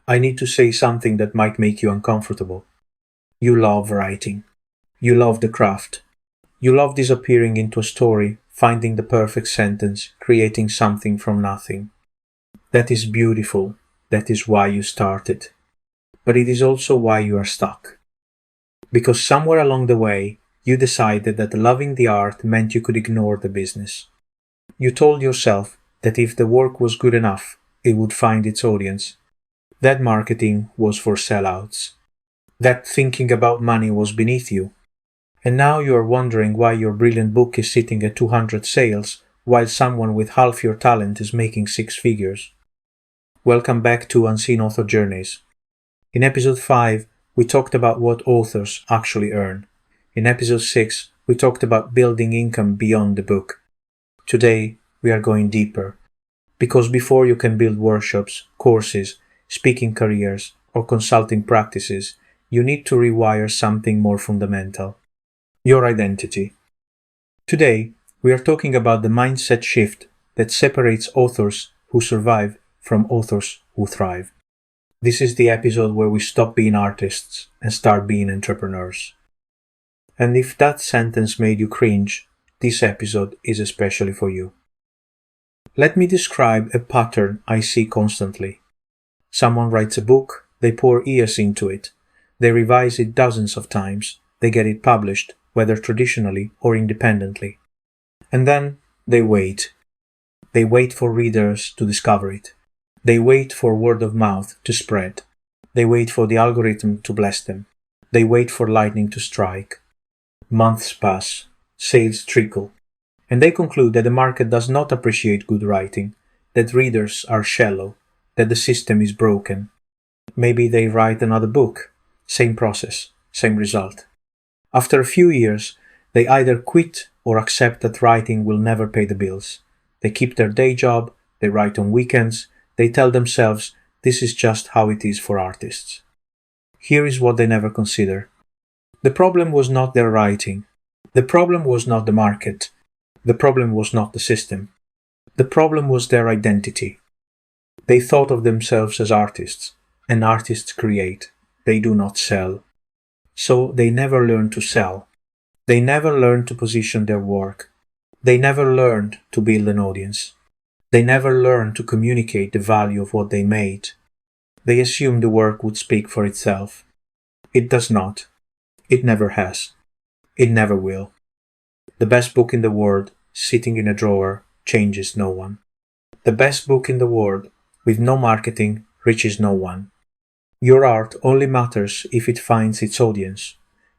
I need to say something that might make you uncomfortable. You love writing. You love the craft. You love disappearing into a story, finding the perfect sentence, creating something from nothing. That is beautiful. That is why you started. But it is also why you are stuck. Because somewhere along the way, you decided that loving the art meant you could ignore the business. You told yourself that if the work was good enough, it would find its audience. That marketing was for sellouts. That thinking about money was beneath you. And now you are wondering why your brilliant book is sitting at 200 sales, while someone with half your talent is making 6 figures. Welcome back to Unseen Author Journeys. In episode 5, we talked about what authors actually earn. In episode 6, we talked about building income beyond the book. Today, we are going deeper. Because before you can build workshops, courses, speaking careers, or consulting practices, you need to rewire something more fundamental. Your identity. Today, we are talking about the mindset shift that separates authors who survive from authors who thrive. This is the episode where we stop being artists and start being entrepreneurs. And if that sentence made you cringe, this episode is especially for you. Let me describe a pattern I see constantly. Someone writes a book, they pour years into it. They revise it dozens of times. They get it published, whether traditionally or independently. And then they wait. They wait for readers to discover it. They wait for word of mouth to spread. They wait for the algorithm to bless them. They wait for lightning to strike. Months pass. Sales trickle. And they conclude that the market does not appreciate good writing, that readers are shallow, that the system is broken. Maybe they write another book. Same process, same result. After a few years, they either quit or accept that writing will never pay the bills. They keep their day job, they write on weekends, they tell themselves this is just how it is for artists. Here is what they never consider. The problem was not their writing. The problem was not the market. The problem was not the system. The problem was their identity. They thought of themselves as artists, and artists create. They do not sell. So they never learned to sell. They never learned to position their work. They never learned to build an audience. They never learned to communicate the value of what they made. They assumed the work would speak for itself. It does not. It never has. It never will. The best book in the world, sitting in a drawer, changes no one. The best book in the world, with no marketing, reaches no one. Your art only matters if it finds its audience.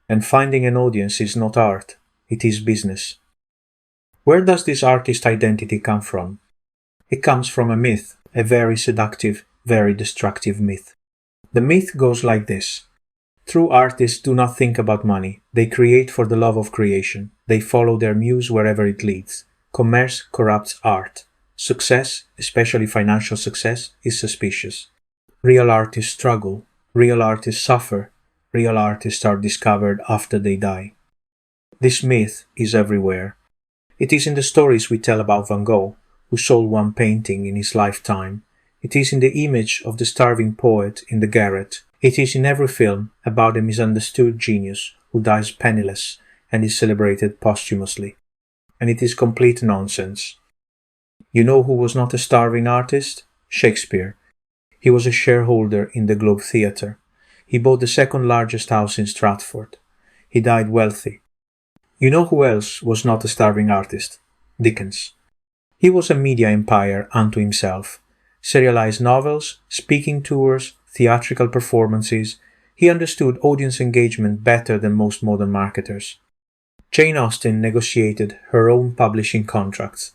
And finding an audience is not art, it is business. Where does this artist identity come from? It comes from a myth, a very seductive, very destructive myth. The myth goes like this. True artists do not think about money. They create for the love of creation. They follow their muse wherever it leads. Commerce corrupts art. Success, especially financial success, is suspicious. Real artists struggle. Real artists suffer. Real artists are discovered after they die. This myth is everywhere. It is in the stories we tell about Van Gogh, who sold one painting in his lifetime. It is in the image of the starving poet in the garret. It is in every film about a misunderstood genius who dies penniless and is celebrated posthumously. And it is complete nonsense. You know who was not a starving artist? Shakespeare. He was a shareholder in the Globe Theatre. He bought the second largest house in Stratford. He died wealthy. You know who else was not a starving artist? Dickens. He was a media empire unto himself. Serialized novels, speaking tours, theatrical performances. He understood audience engagement better than most modern marketers. Jane Austen negotiated her own publishing contracts.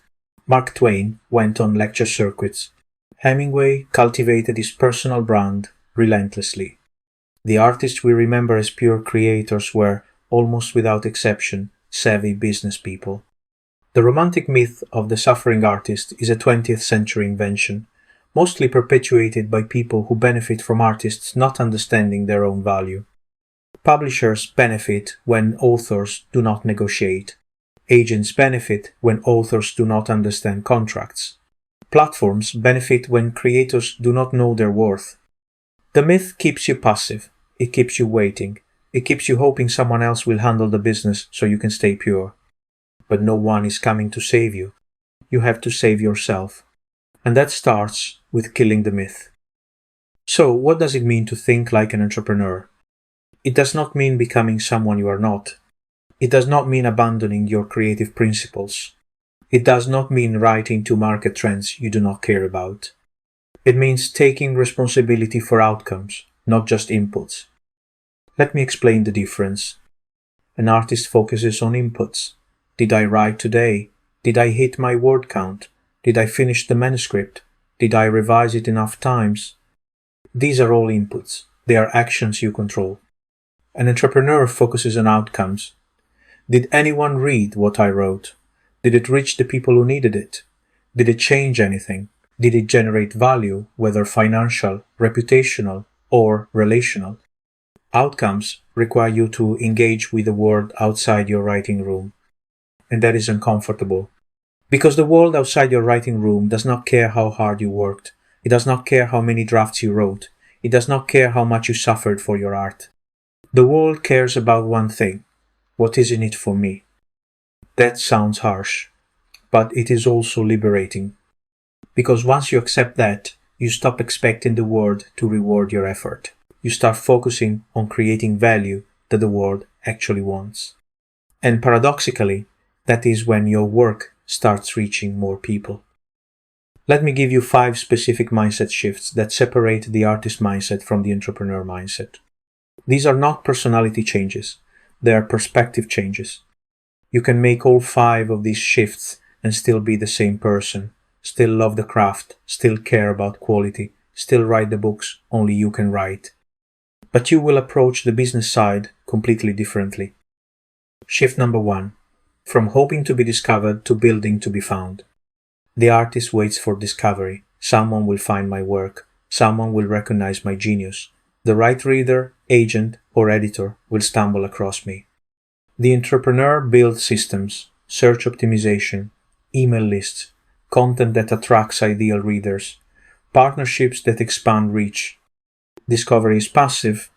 Mark Twain went on lecture circuits. Hemingway cultivated his personal brand relentlessly. The artists we remember as pure creators were, almost without exception, savvy business people. The romantic myth of the suffering artist is a 20th century invention, mostly perpetuated by people who benefit from artists not understanding their own value. Publishers benefit when authors do not negotiate. Agents benefit when authors do not understand contracts. Platforms benefit when creators do not know their worth. The myth keeps you passive. It keeps you waiting. It keeps you hoping someone else will handle the business so you can stay pure. But no one is coming to save you. You have to save yourself. And that starts with killing the myth. So, what does it mean to think like an entrepreneur? It does not mean becoming someone you are not. It does not mean abandoning your creative principles. It does not mean writing to market trends you do not care about. It means taking responsibility for outcomes, not just inputs. Let me explain the difference. An artist focuses on inputs. Did I write today? Did I hit my word count? Did I finish the manuscript? Did I revise it enough times? These are all inputs. They are actions you control. An entrepreneur focuses on outcomes. Did anyone read what I wrote? Did it reach the people who needed it? Did it change anything? Did it generate value, whether financial, reputational, or relational? Outcomes require you to engage with the world outside your writing room. And that is uncomfortable. Because the world outside your writing room does not care how hard you worked. It does not care how many drafts you wrote. It does not care how much you suffered for your art. The world cares about one thing. What is in it for me? That sounds harsh, but it is also liberating. Because once you accept that, you stop expecting the world to reward your effort. You start focusing on creating value that the world actually wants. And paradoxically, that is when your work starts reaching more people. Let me give you 5 specific mindset shifts that separate the artist mindset from the entrepreneur mindset. These are not personality changes, they are perspective changes. You can make all 5 of these shifts and still be the same person, still love the craft, still care about quality, still write the books only you can write. But you will approach the business side completely differently. Shift number 1. From hoping to be discovered to building to be found. The artist waits for discovery. Someone will find my work. Someone will recognize my genius. The right reader, agent, or editor will stumble across me. The entrepreneur builds systems, search optimization, email lists, content that attracts ideal readers, partnerships that expand reach. Discovery is passive,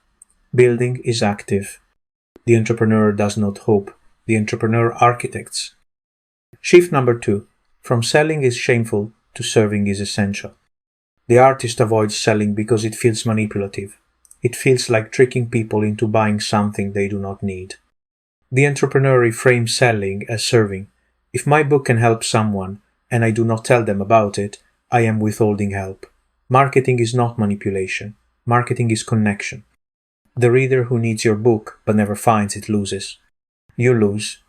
building is active. The entrepreneur does not hope, the entrepreneur architects. Shift number 2. From selling is shameful to serving is essential. The artist avoids selling because it feels manipulative. It feels like tricking people into buying something they do not need. The entrepreneur reframes selling as serving. If my book can help someone, and I do not tell them about it, I am withholding help. Marketing is not manipulation. Marketing is connection. The reader who needs your book but never finds it loses. You lose.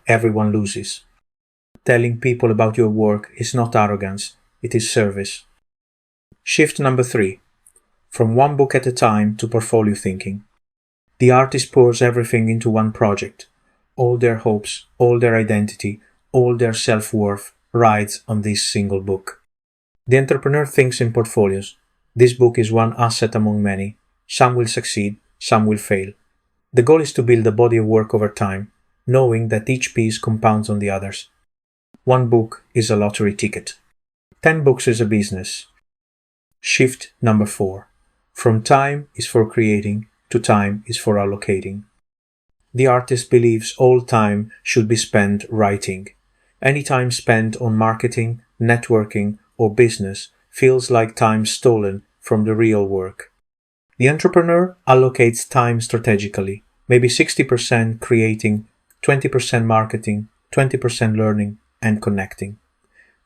Everyone loses. Telling people about your work is not arrogance, it is service. Shift number 3. From one book at a time to portfolio thinking. The artist pours everything into one project. All their hopes, all their identity, all their self-worth rides on this single book. The entrepreneur thinks in portfolios. This book is one asset among many. Some will succeed, some will fail. The goal is to build a body of work over time, knowing that each piece compounds on the others. One book is a lottery ticket. 10 books is a business. Shift number 4. From time is for creating to time is for allocating. The artist believes all time should be spent writing. Any time spent on marketing, networking, or business feels like time stolen from the real work. The entrepreneur allocates time strategically, maybe 60% creating, 20% marketing, 20% learning, and connecting.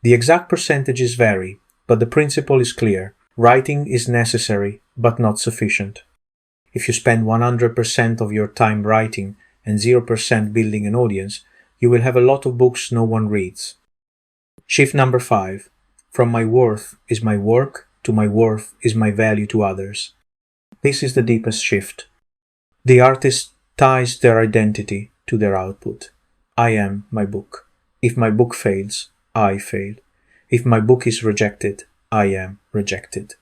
The exact percentages vary, but the principle is clear. Writing is necessary, but not sufficient. If you spend 100% of your time writing and 0% building an audience, you will have a lot of books no one reads. Shift number 5. From my worth is my work to my worth is my value to others. This is the deepest shift. The artist ties their identity to their output. I am my book. If my book fails, I fail. If my book is rejected, I am rejected.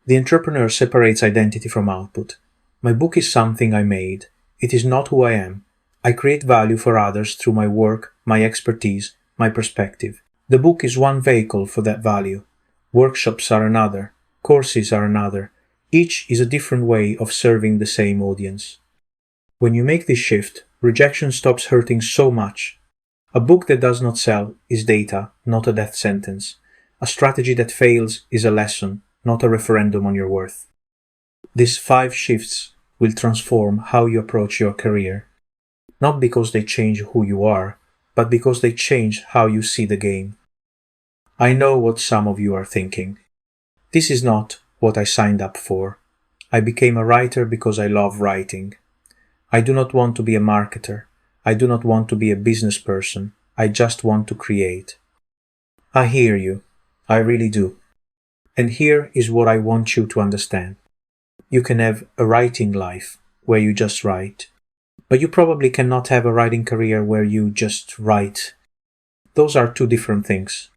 The entrepreneur separates identity from output. My book is something I made. It is not who I am. I create value for others through my work, my expertise, my perspective. The book is one vehicle for that value. Workshops are another. Courses are another. Each is a different way of serving the same audience. When you make this shift, rejection stops hurting so much. A book that does not sell is data, not a death sentence. A strategy that fails is a lesson, not a referendum on your worth. These 5 shifts will transform how you approach your career. Not because they change who you are, but because they change how you see the game. I know what some of you are thinking. This is not what I signed up for. I became a writer because I love writing. I do not want to be a marketer. I do not want to be a business person. I just want to create. I hear you. I really do. And here is what I want you to understand. You can have a writing life where you just write, but you probably cannot have a writing career where you just write. Those are 2 different things.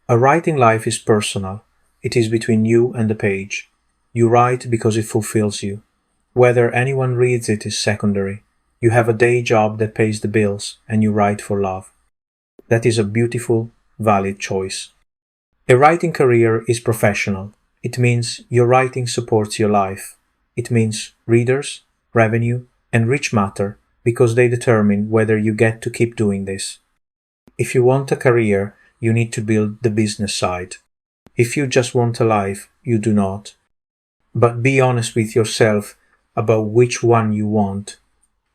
A writing life is personal. It is between you and the page. You write because it fulfills you. Whether anyone reads it is secondary. You have a day job that pays the bills, and you write for love. That is a beautiful, valid choice. A writing career is professional. It means your writing supports your life. It means readers, revenue, and rich matter because they determine whether you get to keep doing this. If you want a career, you need to build the business side. If you just want a life, you do not. But be honest with yourself about which one you want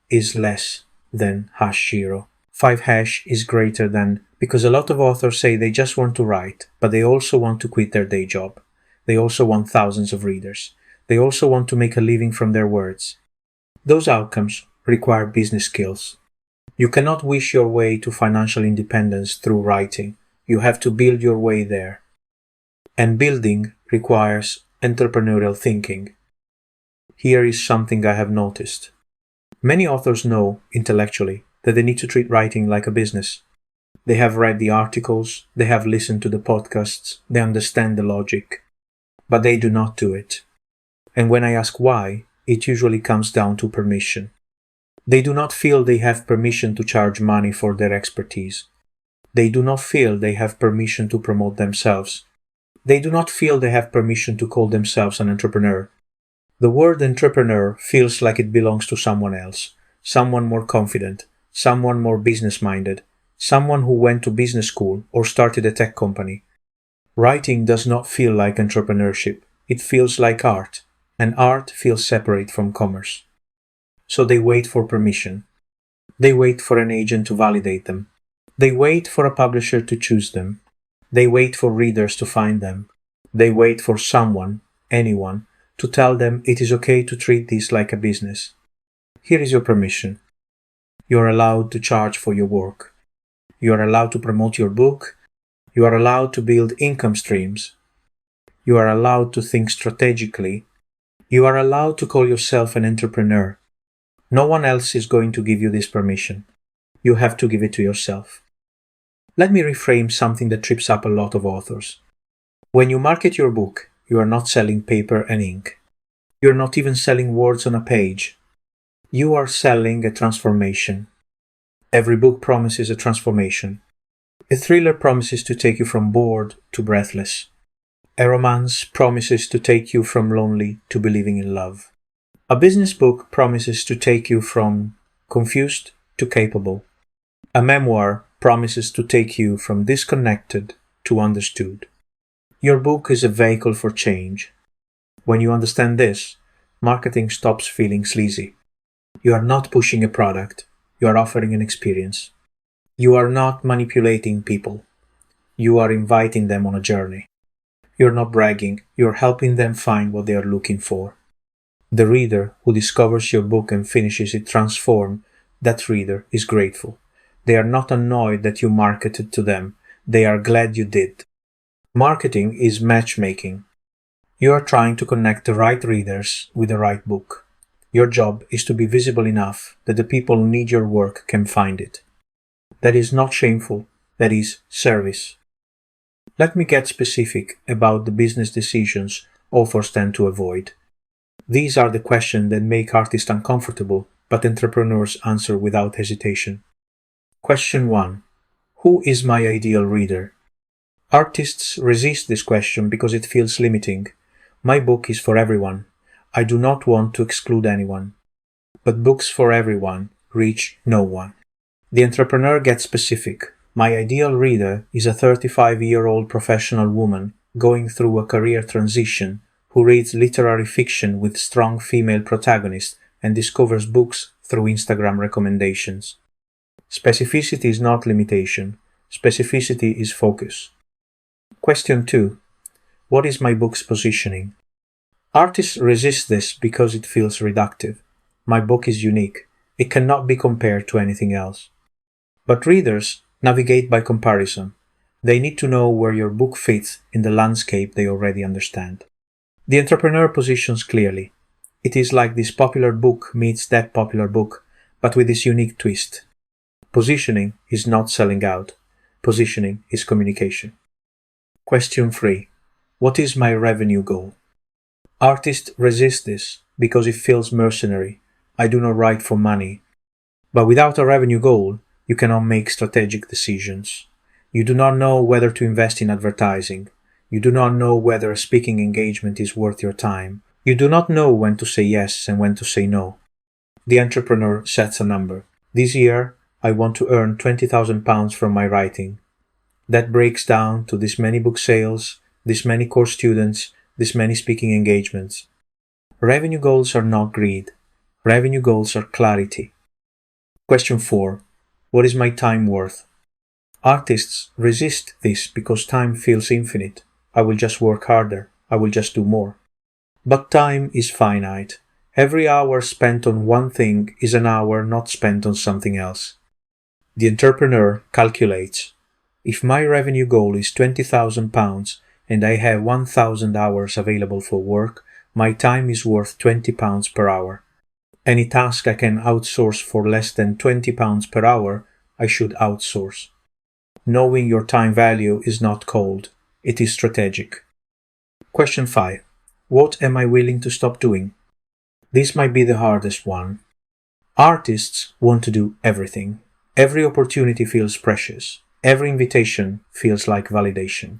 is less than #0. 5# is greater than, because a lot of authors say they just want to write, but they also want to quit their day job. They also want thousands of readers. They also want to make a living from their words. Those outcomes require business skills. You cannot wish your way to financial independence through writing. You have to build your way there. And building requires entrepreneurial thinking. Here is something I have noticed. Many authors know, intellectually, that they need to treat writing like a business. They have read the articles, they have listened to the podcasts, they understand the logic, but they do not do it. And when I ask why, it usually comes down to permission. They do not feel they have permission to charge money for their expertise. They do not feel they have permission to promote themselves. They do not feel they have permission to call themselves an entrepreneur. The word entrepreneur feels like it belongs to someone else, someone more confident, someone more business-minded, someone who went to business school or started a tech company. Writing does not feel like entrepreneurship. It feels like art, and art feels separate from commerce. So they wait for permission. They wait for an agent to validate them. They wait for a publisher to choose them. They wait for readers to find them. They wait for someone, anyone, to tell them it is okay to treat this like a business. Here is your permission. You are allowed to charge for your work. You are allowed to promote your book. You are allowed to build income streams. You are allowed to think strategically. You are allowed to call yourself an entrepreneur. No one else is going to give you this permission. You have to give it to yourself. Let me reframe something that trips up a lot of authors. When you market your book, you are not selling paper and ink. You are not even selling words on a page. You are selling a transformation. Every book promises a transformation. A thriller promises to take you from bored to breathless. A romance promises to take you from lonely to believing in love. A business book promises to take you from confused to capable. A memoir promises to take you from disconnected to understood. Your book is a vehicle for change. When you understand this, marketing stops feeling sleazy. You are not pushing a product. You are offering an experience. You are not manipulating people. You are inviting them on a journey. You are not bragging. You are helping them find what they are looking for. The reader who discovers your book and finishes it transformed, that reader is grateful. They are not annoyed that you marketed to them. They are glad you did. Marketing is matchmaking. You are trying to connect the right readers with the right book. Your job is to be visible enough that the people who need your work can find it. That is not shameful. That is service. Let me get specific about the business decisions authors tend to avoid. These are the questions that make artists uncomfortable, but entrepreneurs answer without hesitation. Question 1. Who is my ideal reader? Artists resist this question because it feels limiting. My book is for everyone. I do not want to exclude anyone, but books for everyone reach no one. The entrepreneur gets specific. My ideal reader is a 35-year-old professional woman going through a career transition who reads literary fiction with strong female protagonists and discovers books through Instagram recommendations. Specificity is not limitation. Specificity is focus. Question 2. What is my book's positioning? Artists resist this because it feels reductive. My book is unique. It cannot be compared to anything else. But readers navigate by comparison. They need to know where your book fits in the landscape they already understand. The entrepreneur positions clearly. It is like this popular book meets that popular book, but with this unique twist. Positioning is not selling out. Positioning is communication. Question 3. What is my revenue goal? Artists resist this because it feels mercenary. I do not write for money. But without a revenue goal, you cannot make strategic decisions. You do not know whether to invest in advertising. You do not know whether a speaking engagement is worth your time. You do not know when to say yes and when to say no. The entrepreneur sets a number. This year, I want to earn £20,000 from my writing. That breaks down to this many book sales, this many course students, this many speaking engagements. Revenue goals are not greed. Revenue goals are clarity. Question 4. What is my time worth? Artists resist this because time feels infinite. I will just work harder. I will just do more. But time is finite. Every hour spent on one thing is an hour not spent on something else. The entrepreneur calculates. If my revenue goal is £20,000 and I have 1,000 hours available for work, my time is worth £20 per hour. Any task I can outsource for less than £20 per hour, I should outsource. Knowing your time value is not cold, it is strategic. Question 5. What am I willing to stop doing? This might be the hardest one. Artists want to do everything. Every opportunity feels precious. Every invitation feels like validation.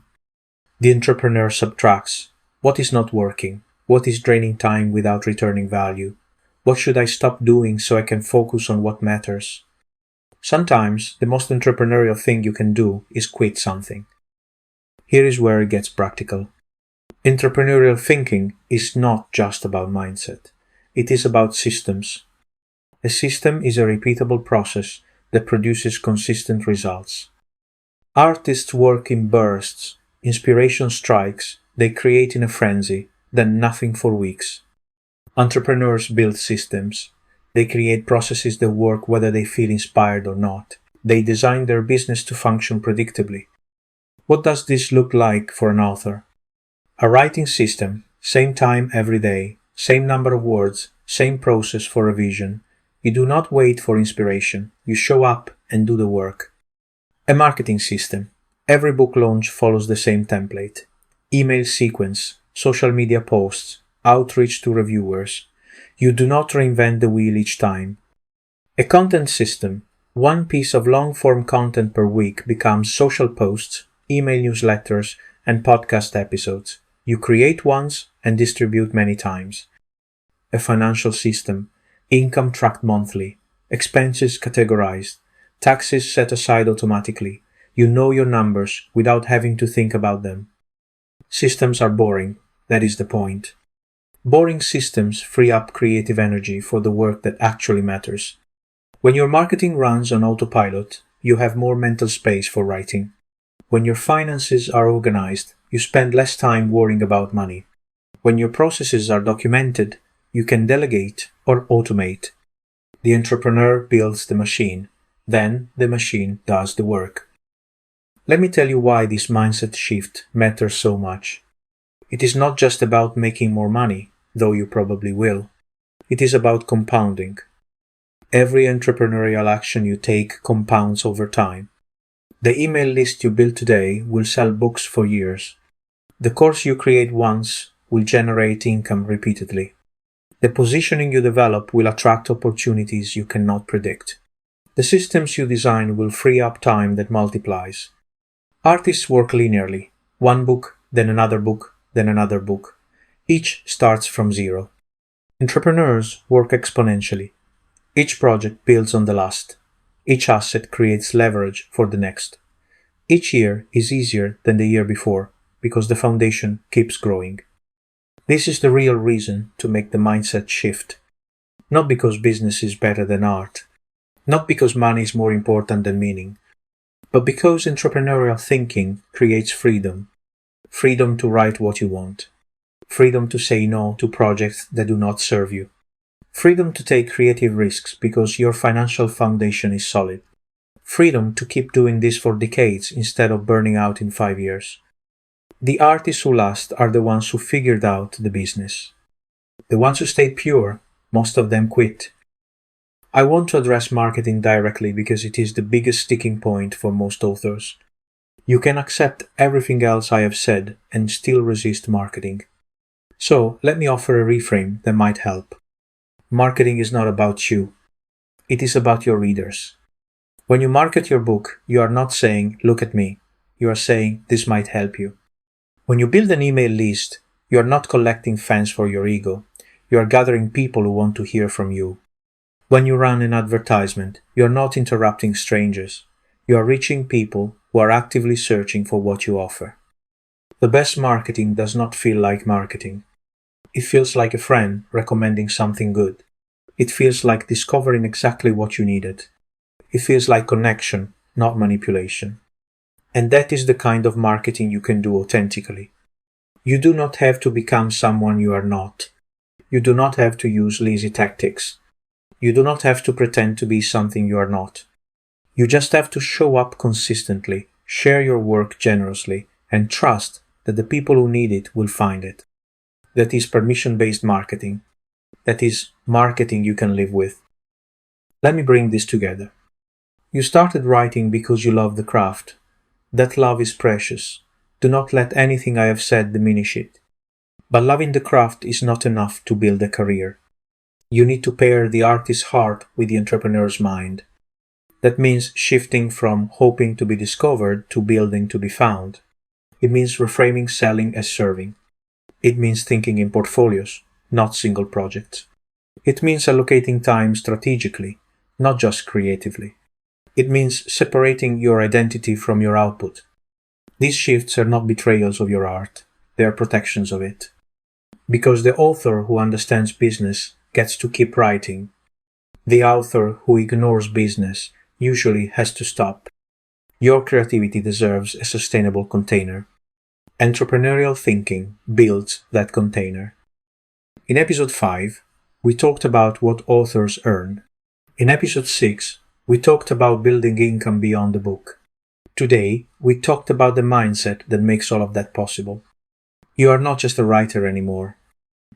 The entrepreneur subtracts. What is not working? What is draining time without returning value? What should I stop doing so I can focus on what matters? Sometimes the most entrepreneurial thing you can do is quit something. Here is where it gets practical. Entrepreneurial thinking is not just about mindset. It is about systems. A system is a repeatable process that produces consistent results. Artists work in bursts. Inspiration strikes. They create in a frenzy, then nothing for weeks. Entrepreneurs build systems. They create processes that work whether they feel inspired or not. They design their business to function predictably. What does this look like for an author? A writing system, same time every day, same number of words, same process for revision. You do not wait for inspiration. You show up and do the work. A marketing system. Every book launch follows the same template. Email sequence, social media posts, outreach to reviewers. You do not reinvent the wheel each time. A content system. One piece of long-form content per week becomes social posts, email newsletters, and podcast episodes. You create once and distribute many times. A financial system. Income tracked monthly. Expenses categorized. Taxes set aside automatically. You know your numbers without having to think about them. Systems are boring. That is the point. Boring systems free up creative energy for the work that actually matters. When your marketing runs on autopilot, you have more mental space for writing. When your finances are organized, you spend less time worrying about money. When your processes are documented, you can delegate or automate. The entrepreneur builds the machine, then the machine does the work. Let me tell you why this mindset shift matters so much. It is not just about making more money, though you probably will. It is about compounding. Every entrepreneurial action you take compounds over time. The email list you build today will sell books for years. The course you create once will generate income repeatedly. The positioning you develop will attract opportunities you cannot predict. The systems you design will free up time that multiplies. Artists work linearly. One book, then another book, then another book. Each starts from zero. Entrepreneurs work exponentially. Each project builds on the last. Each asset creates leverage for the next. Each year is easier than the year before because the foundation keeps growing. This is the real reason to make the mindset shift. Not because business is better than art, not because money is more important than meaning, but because entrepreneurial thinking creates freedom. Freedom to write what you want. Freedom to say no to projects that do not serve you. Freedom to take creative risks because your financial foundation is solid. Freedom to keep doing this for decades instead of burning out in 5 years. The artists who last are the ones who figured out the business. The ones who stayed pure, most of them quit. I want to address marketing directly because it is the biggest sticking point for most authors. You can accept everything else I have said and still resist marketing. So let me offer a reframe that might help. Marketing is not about you. It is about your readers. When you market your book, you are not saying, "Look at me." You are saying, "This might help you." When you build an email list, you are not collecting fans for your ego. You are gathering people who want to hear from you. When you run an advertisement, you are not interrupting strangers. You are reaching people who are actively searching for what you offer. The best marketing does not feel like marketing. It feels like a friend recommending something good. It feels like discovering exactly what you needed. It feels like connection, not manipulation. And that is the kind of marketing you can do authentically. You do not have to become someone you are not. You do not have to use lazy tactics. You do not have to pretend to be something you are not. You just have to show up consistently, share your work generously, and trust that the people who need it will find it. That is permission-based marketing. That is marketing you can live with. Let me bring this together. You started writing because you love the craft. That love is precious. Do not let anything I have said diminish it. But loving the craft is not enough to build a career. You need to pair the artist's heart with the entrepreneur's mind. That means shifting from hoping to be discovered to building to be found. It means reframing selling as serving. It means thinking in portfolios, not single projects. It means allocating time strategically, not just creatively. It means separating your identity from your output. These shifts are not betrayals of your art, they are protections of it. Because the author who understands business gets to keep writing. The author who ignores business usually has to stop. Your creativity deserves a sustainable container. Entrepreneurial thinking builds that container. In episode 5, we talked about what authors earn. In episode 6, we talked about building income beyond the book. Today, we talked about the mindset that makes all of that possible. You are not just a writer anymore.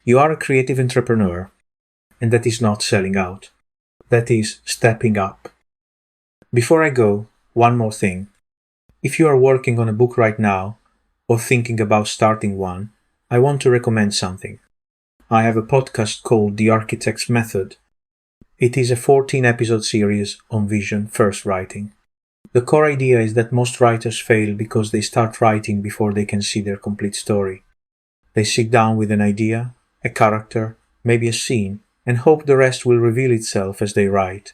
You are a creative entrepreneur. And that is not selling out. That is stepping up. Before I go, one more thing. If you are working on a book right now, or thinking about starting one, I want to recommend something. I have a podcast called The Architect's Method. It is a 14-episode series on vision first writing. The core idea is that most writers fail because they start writing before they can see their complete story. They sit down with an idea, a character, maybe a scene, and hope the rest will reveal itself as they write.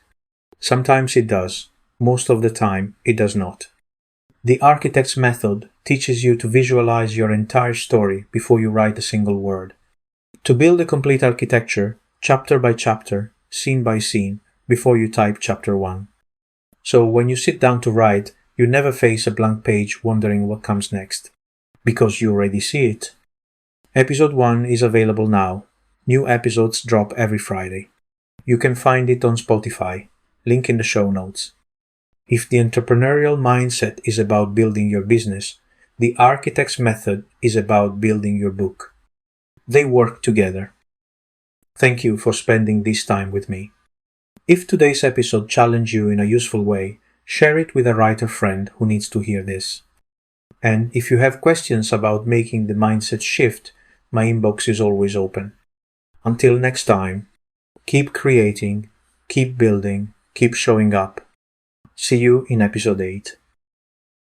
Sometimes it does. Most of the time, it does not. The Architect's Method teaches you to visualize your entire story before you write a single word. To build a complete architecture, chapter by chapter, scene by scene, before you type chapter 1. So when you sit down to write, you never face a blank page wondering what comes next, because you already see it. Episode 1 is available now. New episodes drop every Friday. You can find it on Spotify, link in the show notes. If the entrepreneurial mindset is about building your business, the Architect's Method is about building your book. They work together. Thank you for spending this time with me. If today's episode challenged you in a useful way, share it with a writer friend who needs to hear this. And if you have questions about making the mindset shift, my inbox is always open. Until next time, keep creating, keep building, keep showing up. See you in episode 8.